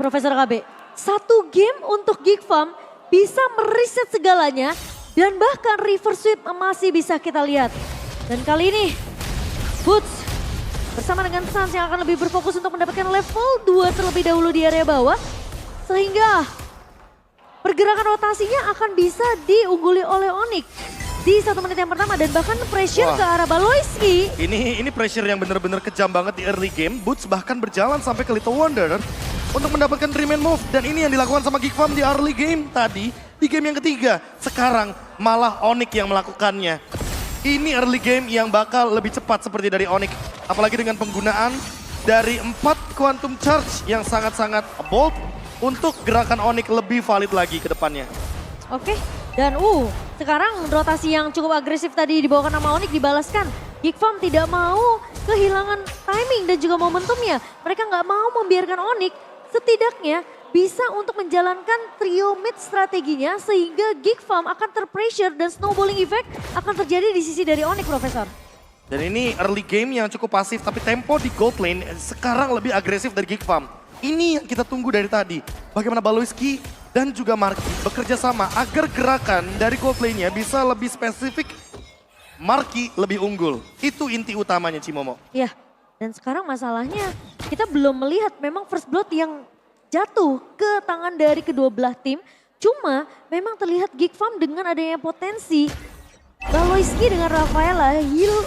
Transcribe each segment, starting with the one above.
Profesor KB. Satu game untuk Geek Farm bisa mereset segalanya dan bahkan reverse sweep masih bisa kita lihat. Dan kali ini Boots bersama dengan Suns yang akan lebih berfokus untuk mendapatkan level 2 terlebih dahulu di area bawah. Sehingga pergerakan rotasinya akan bisa diungguli oleh Onyx di 1 menit yang pertama dan bahkan pressure ke arah Baloyski. Ini pressure yang benar-benar kejam banget di early game. Boots bahkan berjalan sampai ke Little Wonder untuk mendapatkan remain move. Dan ini yang dilakukan sama Geek Farm di early game tadi. Di game yang ketiga, sekarang malah Onyx yang melakukannya. Ini early game yang bakal lebih cepat seperti dari Onyx. Apalagi dengan penggunaan dari 4 Quantum Charge yang sangat-sangat bold untuk gerakan Onyx lebih valid lagi ke depannya. Oke, dan sekarang rotasi yang cukup agresif tadi dibawakan sama Onyx dibalaskan. Geek Farm tidak mau kehilangan timing dan juga momentumnya. Mereka nggak mau membiarkan Onyx setidaknya bisa untuk menjalankan trio mid strateginya sehingga Geek Farm akan terpressure dan snowballing effect akan terjadi di sisi dari Onyx, Profesor. Dan ini early game yang cukup pasif tapi tempo di gold lane sekarang lebih agresif dari Geek Farm. Ini yang kita tunggu dari tadi. Bagaimana Baloyski dan juga Marky bekerja sama agar gerakan dari gold lane-nya bisa lebih spesifik. Marky lebih unggul. Itu inti utamanya Cimomo. Ya, dan sekarang masalahnya kita belum melihat memang first blood yang jatuh ke tangan dari kedua belah tim. Cuma memang terlihat Geek Farm dengan adanya potensi Baloyski dengan Rafaela,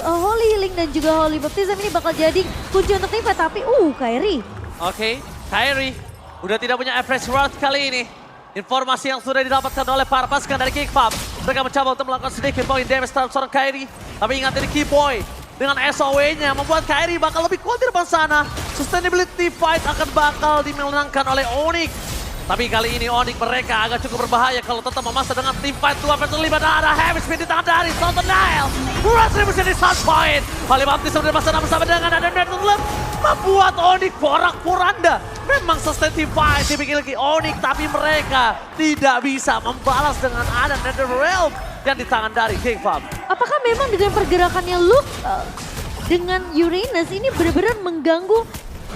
Holy Healing dan juga Holy Baptism ini bakal jadi kunci untuk tim fight. Tapi Kairi. Oke, Kairi udah tidak punya average world kali ini. Informasi yang sudah didapatkan oleh para pasukan dari Geek Farm. Mereka mencoba untuk melakukan sedikit poin damage terhadap seorang Kairi. Tapi ingat ini Key Boy dengan SOW-nya membuat Kairi bakal lebih kuat di depan sana. Sustainability fight akan bakal dimenangkan oleh Onyx. Tapi kali ini Onyx mereka agak cukup berbahaya kalau tetap memaksa dengan tim fight 2 versus 5 dan ada heavy speed di tangan dari Sultan Nile. Retribution di Sun Point. Holy Baptism di masa bersama dengan ada Netherlands membuat Onyx porak-poranda. Memang sustain tim fight dimiliki Onyx tapi mereka tidak bisa membalas dengan ada Netherrealm yang di tangan dari Geek Farm. Apakah memang dengan pergerakannya Luke dengan Uranus ini benar-benar mengganggu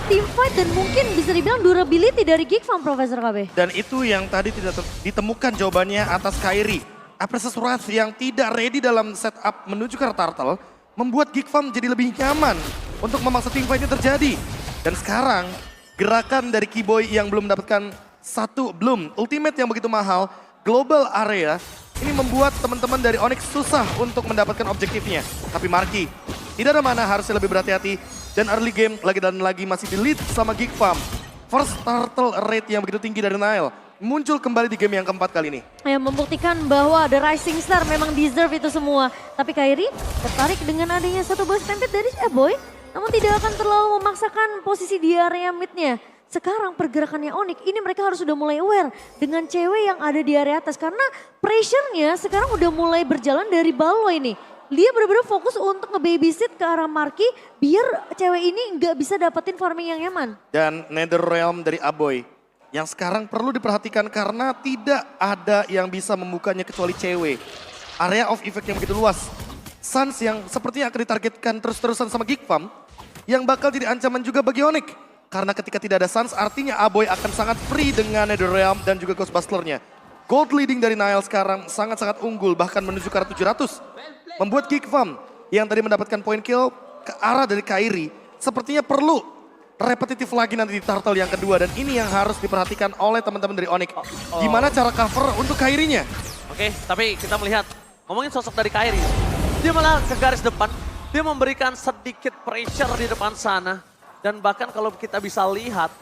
team fight dan mungkin bisa dibilang durability dari Geek Farm, Profesor KB? Dan itu yang tadi tidak ditemukan jawabannya atas Kairi. Apresus Wrath yang tidak ready dalam setup menuju ke Turtle membuat Geek Farm jadi lebih nyaman untuk memaksa team fight-nya terjadi. Dan sekarang gerakan dari Keyboy yang belum mendapatkan ultimate yang begitu mahal, global area, ini membuat teman-teman dari Onyx susah untuk mendapatkan objektifnya. Tapi Marky tidak ada mana, harusnya lebih berhati-hati. Dan early game lagi dan lagi masih di lead sama Geek Farm. First turtle rate yang begitu tinggi dari Nile muncul kembali di game yang keempat kali ini. Ya, membuktikan bahwa The Rising Star memang deserve itu semua. Tapi Kairi tertarik dengan adanya satu buah stampede dari Boy. Namun tidak akan terlalu memaksakan posisi di area midnya. Sekarang pergerakannya Onyx, ini mereka harus sudah mulai aware dengan cewek yang ada di area atas. Karena pressure-nya sekarang udah mulai berjalan dari Baloy nih. Dia benar-benar fokus untuk nge-babysit ke arah Marky biar cewek ini nggak bisa dapetin farming yang nyaman. Dan Netherrealm dari Aboy yang sekarang perlu diperhatikan karena tidak ada yang bisa membukanya kecuali cewek. Area of effect yang begitu luas. Suns yang sepertinya akan ditargetkan terus-terusan sama Geek Farm yang bakal jadi ancaman juga bagi Onyx. Karena ketika tidak ada Suns artinya Aboy akan sangat free dengan Netherrealm dan juga Ghostbuster-nya. Gold leading dari Nile sekarang sangat-sangat unggul bahkan menuju ke arah 700. Membuat Geek Farm yang tadi mendapatkan point kill ke arah dari Kairi sepertinya perlu repetitif lagi nanti di turtle yang kedua. Dan ini yang harus diperhatikan oleh teman-teman dari Onyx. Gimana cara cover untuk Kairinya? Oke, tapi kita melihat ngomongin sosok dari Kairi. Dia malah ke garis depan, dia memberikan sedikit pressure di depan sana. Dan bahkan kalau kita bisa lihat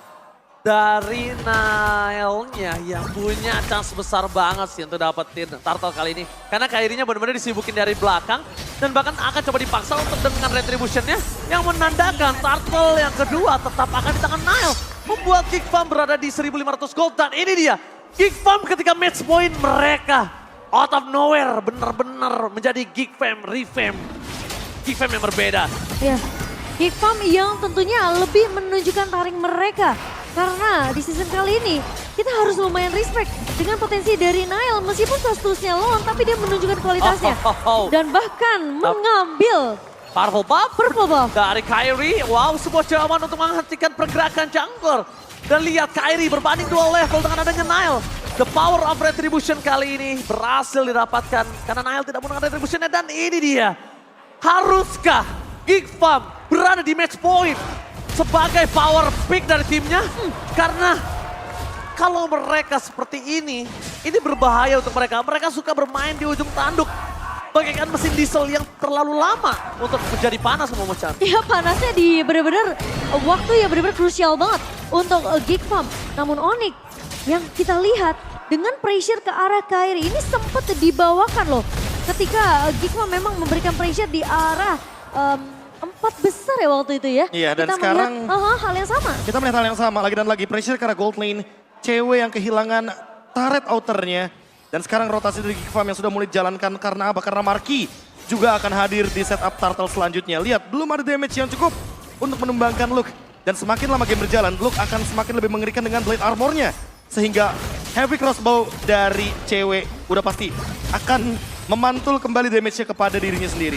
dari Nile-nya yang punya chance besar banget sih untuk dapetin turtle kali ini. Karena Kairinya benar-benar disibukin dari belakang dan bahkan akan coba dipaksa untuk dengan retribution-nya yang menandakan turtle yang kedua tetap akan di tangan Nile. Membuat Geek Farm berada di 1.500 gold dan ini dia Geek Farm ketika match point mereka out of nowhere benar-benar menjadi Geek Farm revamp. Geek Farm yang berbeda. Ya, Geek Farm yang tentunya lebih menunjukkan taring mereka. Karena di season kali ini kita harus lumayan respect dengan potensi dari Nile. Meskipun statusnya lone tapi dia menunjukkan kualitasnya. Dan bahkan mengambil Purple buff purple buff dari Kairi. Wow, sebuah jawaban untuk menghentikan pergerakan jungler. Dan lihat Kairi berbanding 2 level dengan adanya Nile. The power of retribution kali ini berhasil didapatkan karena Nile tidak menggunakan retributionnya dan ini dia. Haruskah Geek Farm berada di match point sebagai power pick dari timnya? Karena kalau mereka seperti ini berbahaya untuk mereka. Mereka suka bermain di ujung tanduk. Bagaikan mesin diesel yang terlalu lama untuk menjadi panas semua macam. Ya panasnya di benar-benar waktu yang benar-benar krusial banget untuk Geek Farm. Namun Onyx yang kita lihat dengan pressure ke arah Kairi ini sempat dibawakan loh. Ketika Geek Farm memang memberikan pressure di arah 4 besar ya waktu itu ya. Iya, dan kita sekarang melihat, hal yang sama. kita melihat hal yang sama lagi dan lagi. Pressure karena gold lane, cewek yang kehilangan turret outernya. Dan sekarang rotasi dari Geek Farm yang sudah mulai dijalankan karena apa? Karena Marky juga akan hadir di setup turtle selanjutnya. Lihat, belum ada damage yang cukup untuk menumbangkan Luke. Dan semakin lama game berjalan, Luke akan semakin lebih mengerikan dengan blade armornya. Sehingga heavy crossbow dari cewek udah pasti akan memantul kembali damage-nya kepada dirinya sendiri.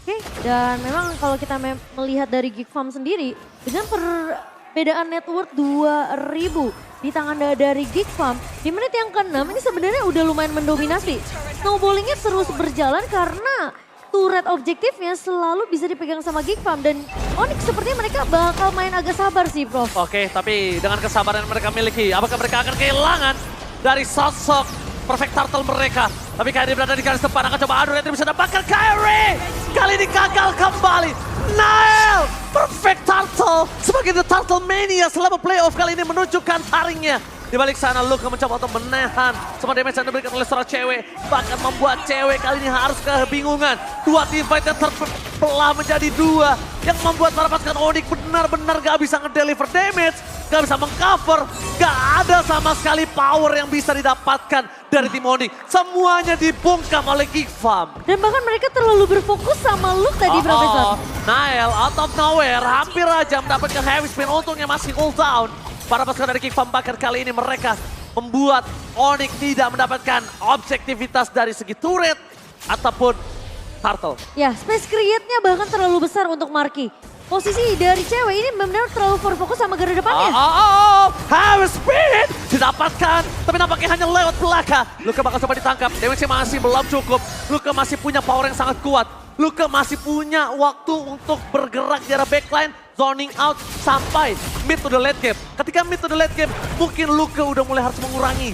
Oke, dan memang kalau kita melihat dari Geek Farm sendiri, dengan perbedaan network 2000 di tangan dari Geek Farm, di menit yang ke-6 ini sebenarnya udah lumayan mendominasi. Snowballingnya terus berjalan karena turret objektifnya selalu bisa dipegang sama Geek Farm. Dan Onyx sepertinya mereka bakal main agak sabar sih, Prof. Oke, tapi dengan kesabaran yang mereka miliki, apakah mereka akan kehilangan dari sosok perfect turtle mereka? Tapi Kairi berada di garis depan, akan coba adu retribusi dan bakal Kairi! Kali ini gagal kembali. Nile! Perfect turtle sebagai the turtle mania selama playoff kali ini menunjukkan taringnya. Di balik sana Luke mencoba untuk menahan semua damage yang diberikan oleh seorang cewek. Bahkan membuat cewek kali ini harus kebingungan. Dua teamfight yang terbelah menjadi dua. Yang membuat para pasukan Onyx benar-benar gak bisa ngedeliver damage. Gak bisa mengcover. Gak ada sama sekali power yang bisa didapatkan dari tim Onyx. Semuanya dibungkam oleh Geek Farm. Dan bahkan mereka terlalu berfokus sama Luke tadi, Profesor. Nile out of nowhere hampir aja mendapatkan heavy spin. Untungnya masih cooldown. Para pasukan dari Geek Farm bahkan kali ini mereka membuat Onyx tidak mendapatkan objektivitas dari segi turret ataupun turtle. Ya, space create-nya bahkan terlalu besar untuk Marky. Posisi dari cewek ini benar-benar terlalu fokus sama garda depannya. Heavy speed didapatkan, tapi nampaknya hanya lewat belakang. Luka bakal coba ditangkap, damage masih belum cukup. Luka masih punya power yang sangat kuat. Luka masih punya waktu untuk bergerak di arah backline, zoning out sampai mid to the late game. Ketika mid to the late game, mungkin Luka udah mulai harus mengurangi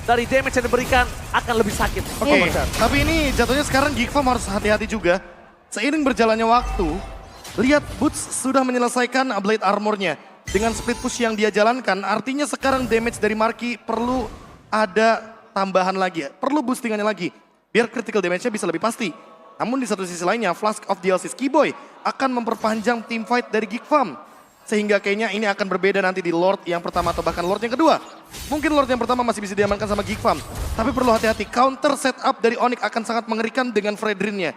dari damage yang diberikan akan lebih sakit. Oke, tapi ini jatuhnya sekarang Geek Farm harus hati-hati juga. Seiring berjalannya waktu, lihat Boots sudah menyelesaikan blade armornya. Dengan split push yang dia jalankan, artinya sekarang damage dari Marky perlu ada tambahan lagi. Perlu boostingannya lagi, biar critical damage-nya bisa lebih pasti. Namun di satu sisi lainnya, Flask of DLC Skiboy akan memperpanjang teamfight dari Geek Farm. Sehingga kayaknya ini akan berbeda nanti di Lord yang pertama atau bahkan Lord yang kedua. Mungkin Lord yang pertama masih bisa diamankan sama Geek Farm. Tapi perlu hati-hati, counter setup dari Onyx akan sangat mengerikan dengan Fredrin-nya.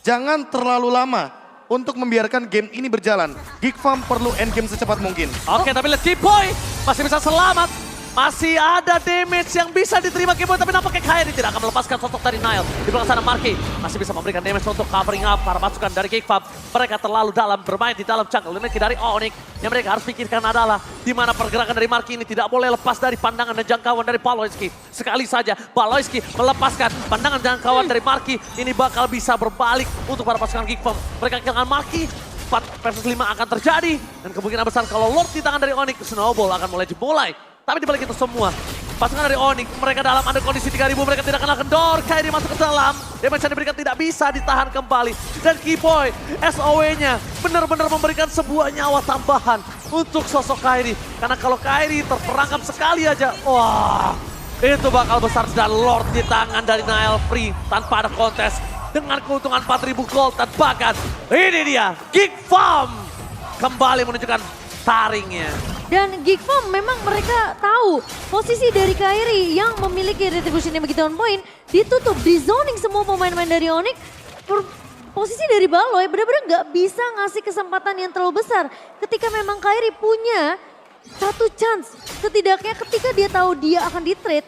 Jangan terlalu lama untuk membiarkan game ini berjalan. Geek Farm perlu endgame secepat mungkin. Oke, tapi lihat Skiboy masih bisa selamat. Masih ada damage yang bisa diterima Skiboy, tapi nampaknya Kairi tidak akan melepaskan sosok dari Nile. Di belakang sana Marky masih bisa memberikan damage untuk covering up para pasukan dari Geek Farm. Mereka terlalu dalam bermain di dalam jungle. Ini dari Onyx yang mereka harus pikirkan adalah di mana pergerakan dari Marky ini tidak boleh lepas dari pandangan dan jangkauan dari Paloyski. Sekali saja Paloyski melepaskan pandangan dan jangkauan dari Marky, ini bakal bisa berbalik untuk para pasukan Geek Farm. Mereka kehilangan Marky, 4 versus 5 akan terjadi. Dan kemungkinan besar kalau Lord di tangan dari Onyx, snowball akan mulai dimulai. Tapi dibalik itu semua, pasukan dari Onyx, mereka dalam ada kondisi 3000, mereka tidak kenal kendor. Kairi masuk ke dalam, damage yang diberikan tidak bisa ditahan kembali. Dan Skiboy, SOW-nya benar-benar memberikan sebuah nyawa tambahan untuk sosok Kairi. Karena kalau Kairi terperangkap sekali aja, wah, itu bakal besar. Dan Lord di tangan dari Nile free tanpa ada kontes. Dengan keuntungan 4000 gold dan bahkan ini dia, Geek Farm kembali menunjukkan taringnya. Dan Geek Farm memang mereka tahu posisi dari Kairi yang memiliki retribution yang begitu on point ditutup, di zoning semua pemain-pemain dari Onyx. Posisi dari Baloy benar-benar nggak bisa ngasih kesempatan yang terlalu besar. Ketika memang Kairi punya satu chance, setidaknya ketika dia tahu dia akan di-trade,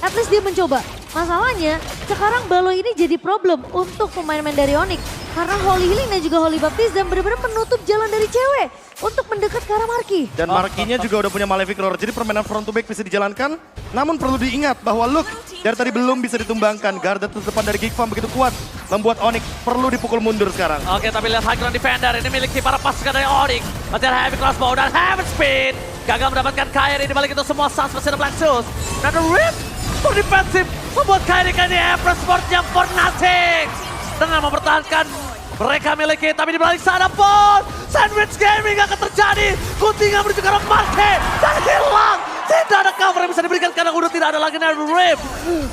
at least dia mencoba. Masalahnya sekarang Baloy ini jadi problem untuk pemain-pemain dari Onyx. Karena Holy Healing dan juga Holy Baptism benar-benar menutup jalan dari cewek untuk mendekat ke arah Marky. Dan Markinya juga udah punya Malefic Roar. Jadi permainan front to back bisa dijalankan. Namun perlu diingat bahwa look dari tadi belum bisa ditumbangkan. Garda terdepan dari Geek Farm begitu kuat. Membuat Onyx perlu dipukul mundur sekarang. Oke, tapi lihat high ground defender ini miliki para pasukan dari Onyx. Masih ada heavy crossbow dan heavy speed. Gagal mendapatkan Kairi di balik itu semua. Sans masih ada Black Shoes. Dan the Rip for defensive membuat Kairi kali ini Empress Sword-nya for nothing. Dengan mempertahankan mereka miliki, tapi di balik sana pun Sandwich Gaming akan terjadi. Guntingan menuju ke arah Marky dan hilang. Tidak ada cover yang bisa diberikan karena udah tidak ada lagi dari Rip.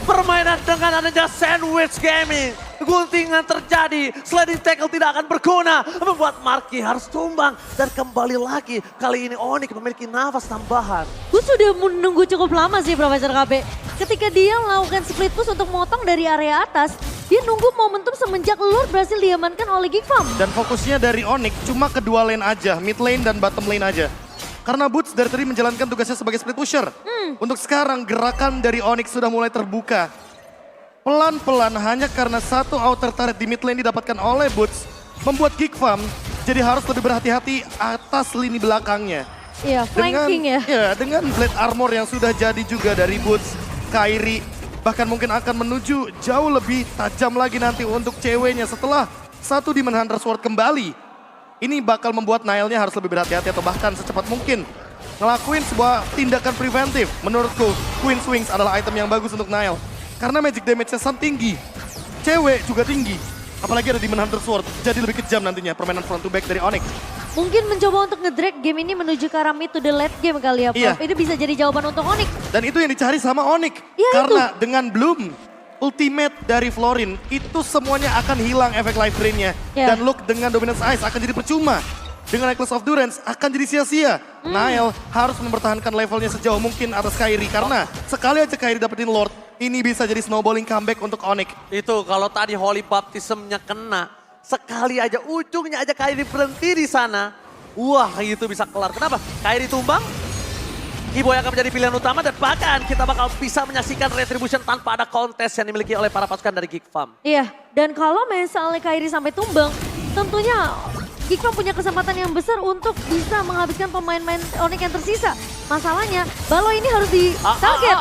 Permainan dengan adanya Sandwich Gaming. Guntingan terjadi, sliding tackle tidak akan berguna. Membuat Marky harus tumbang dan kembali lagi. Kali ini Onyx memiliki nafas tambahan. Gue sudah menunggu cukup lama sih Profesor KB. Ketika dia melakukan split push untuk motong dari area atas, dia nunggu momentum semenjak Lord berhasil diamankan oleh Geek Farm. Dan fokusnya dari Onyx cuma kedua lane aja, mid lane dan bottom lane aja. Karena Boots dari tadi menjalankan tugasnya sebagai split pusher. Untuk sekarang gerakan dari Onyx sudah mulai terbuka. Pelan-pelan hanya karena satu outer turret di mid lane didapatkan oleh Boots. Membuat Geek Farm jadi harus lebih berhati-hati atas lini belakangnya. Iya, flanking ya. Ya, dengan blade armor yang sudah jadi juga dari Boots, Kairi bahkan mungkin akan menuju jauh lebih tajam lagi nanti untuk ceweknya setelah satu Demon Hunter Sword kembali. Ini bakal membuat Nile-nya harus lebih berhati-hati atau bahkan secepat mungkin ngelakuin sebuah tindakan preventif. Menurutku, Queen's Wings adalah item yang bagus untuk Nile. Karena magic damage-nya sangat tinggi, cewek juga tinggi. Apalagi ada Demon Hunter Sword, jadi lebih kejam nantinya permainan front to back dari Onyx. Mungkin mencoba untuk nge-drag game ini menuju ke arah mid to the late game kali ya, Prof. Iya. Ini bisa jadi jawaban untuk Onyx. Dan itu yang dicari sama Onyx. Iya, Karena dengan Bloom, ultimate dari Florin, itu semuanya akan hilang efek life drain-nya. Iya. Dan Look dengan Dominance Ice akan jadi percuma. Dengan Necklace of Durance akan jadi sia-sia. Nile harus mempertahankan levelnya sejauh mungkin atas Kairi. Karena sekali aja Kairi dapetin Lord, ini bisa jadi snowballing comeback untuk Onyx. Itu kalau tadi Holy Baptism-nya kena, sekali aja ujungnya aja Kairi berhenti di sana. Wah, itu bisa kelar. Kenapa? Kairi tumbang, Kiboy akan menjadi pilihan utama dan bahkan kita bakal bisa menyaksikan Retribution tanpa ada kontes yang dimiliki oleh para pasukan dari Geek Farm. Iya, dan kalau misalnya Kairi sampai tumbang, tentunya Geek Farm punya kesempatan yang besar untuk bisa menghabiskan pemain-pemain Onyx yang tersisa. Masalahnya, Balo ini harus di-target.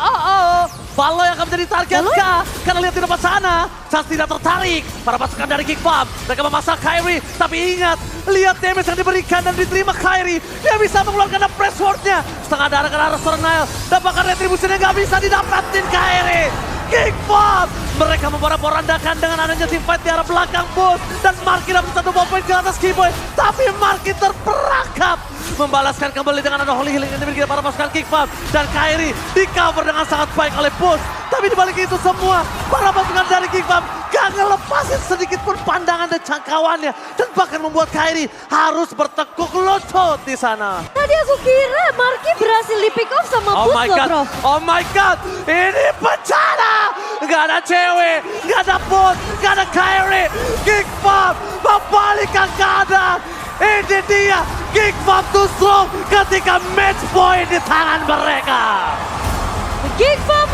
Balo yang akan menjadi target Balo? kah? Karena lihat di depan sana, Sans tidak tertarik. Para pasukan dari Geek Farm, mereka memasang Kairi. Tapi ingat, lihat damage yang diberikan dan diterima Kairi. Dia bisa mengeluarkan press sword-nya. Setengah darah ke arah seorang Nile. Dan bahkan retribusinya nggak bisa didapatin Kairi. Geek Farm, mereka memporak-porandakan dengan adanya team fight di arah belakang booth. Dan Marky dapat satu poin ke atas Kiboy. Tapi Marky terperangkap. Membalaskan kembali dengan ada Holy Healing yang dimiliki para pasukan Geek Farm. Dan Kairi di cover dengan sangat baik oleh Boost. Tapi dibalik itu semua, para pasukan dari Geek Farm gak ngelepasin sedikit pun pandangan dan jangkauannya. Dan bahkan membuat Kairi harus bertekuk lutut di sana. Tadi aku kira Marky berhasil di-pick off sama Oh Boots my loh, god, Prof. oh my god, ini bencana. Gak ada cewek, gak ada Boost, gak ada Kairi. Geek Farm membalikkan keadaan. Ini dia, Geek Farm too strong ketika match point di tangan mereka. Geek Farm